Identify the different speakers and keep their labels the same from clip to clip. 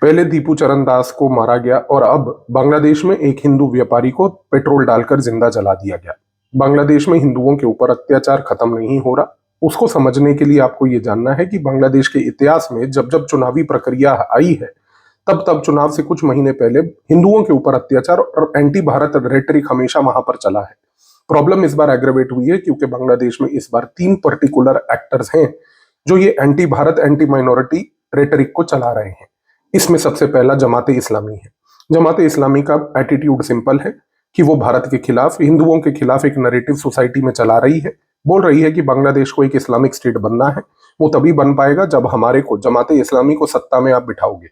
Speaker 1: पहले दीपू चरण दास को मारा गया और अब बांग्लादेश में एक हिंदू व्यापारी को पेट्रोल डालकर जिंदा जला दिया गया। बांग्लादेश में हिंदुओं के ऊपर अत्याचार खत्म नहीं हो रहा। उसको समझने के लिए आपको ये जानना है कि बांग्लादेश के इतिहास में जब जब चुनावी प्रक्रिया आई है, तब तब चुनाव से कुछ महीने पहले हिंदुओं के ऊपर अत्याचार और एंटी भारत रेटरिक हमेशा वहां पर चला है। प्रॉब्लम इस बार एग्रेवेट हुई है क्योंकि बांग्लादेश में इस बार 3 पर्टिकुलर एक्टर्स हैं जो ये anti Bharat anti minority rhetoric को चला रहे हैं। इसमें सबसे पहला जमाते इस्लामी है। जमाते इस्लामी का एटीट्यूड सिंपल है कि वो भारत के खिलाफ, हिंदुओं के खिलाफ एक नैरेटिव सोसाइटी में चला रही है। बोल रही है कि बांग्लादेश को एक इस्लामिक स्टेट बनना है, वो तभी बन पाएगा जब हमारे को, जमाते इस्लामी को, सत्ता में आप बिठाओगे।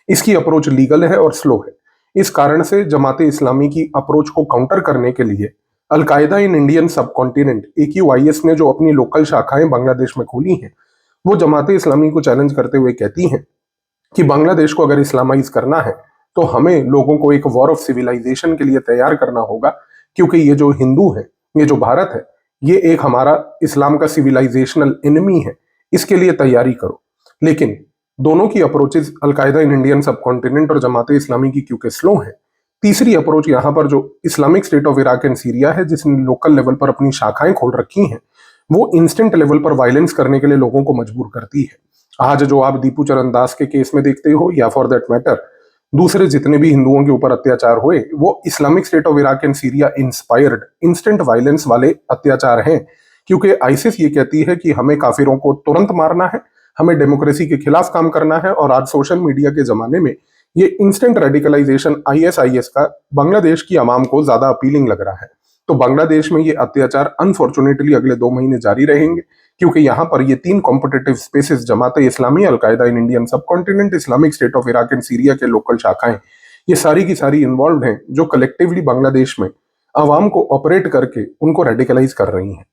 Speaker 1: इसकी अप्रोच लीगल है और स्लो है। इस कारण से जमाते इस्लामी की अप्रोच को काउंटर करने के लिए अलकायदा इन इंडियन सब कॉन्टिनेंट AQIS ने जो अपनी लोकल शाखाएं बांग्लादेश में खोली हैं, वो जमाते इस्लामी को चैलेंज करते हुए कहती हैं कि बांग्लादेश को अगर इस्लामाइज करना है तो हमें लोगों को एक वॉर ऑफ सिविलाइजेशन के लिए तैयार करना होगा, क्योंकि ये जो हिंदू है, ये जो भारत है, ये एक हमारा इस्लाम का सिविलाइजेशनल एनिमी है। इसके लिए तैयारी करो। लेकिन दोनों की अप्रोचेस, अलकायदा इन इंडियन सब कॉन्टिनेंट और जमाते इस्लामी की, क्योंकि स्लो है। तीसरी अप्रोच यहाँ पर जो Islamic state of Iraq and Syria है, जिसने लोकल लेवल पर अपनी शाखाएं खोल रखी हैं, वो इंस्टेंट लेवल पर वायलेंस करने के लिए लोगों को मजबूर करती है। आज जो आप दीपू चरण दास के केस में देखते हो, या फॉर दैट मैटर दूसरे जितने भी हिंदुओं के ऊपर अत्याचार हुए, वो Islamic state of Iraq and Syria inspired instant violence वाले अत्याचार हैं। क्योंकि आईसिस ये कहती है कि हमें काफिरों को तुरंत मारना है, हमें डेमोक्रेसी के खिलाफ काम करना है। और आज सोशल मीडिया के जमाने में ये इंस्टेंट रेडिकलाइजेशन ISIS का बांग्लादेश की आवाम को ज्यादा अपीलिंग लग रहा है। तो बांग्लादेश में ये अत्याचार अनफॉर्चुनेटली अगले 2 महीने जारी रहेंगे, क्योंकि यहाँ पर ये 3 competitive spaces, Jamaate Islami, al Qaeda in Indian सब continent, Islamic state of Iraq and Syria के लोकल शाखाएं, ये सारी की सारी इन्वॉल्व हैं, जो कलेक्टिवली बांग्लादेश में आवाम को ऑपरेट करके उनको रेडिकलाइज कर रही हैं।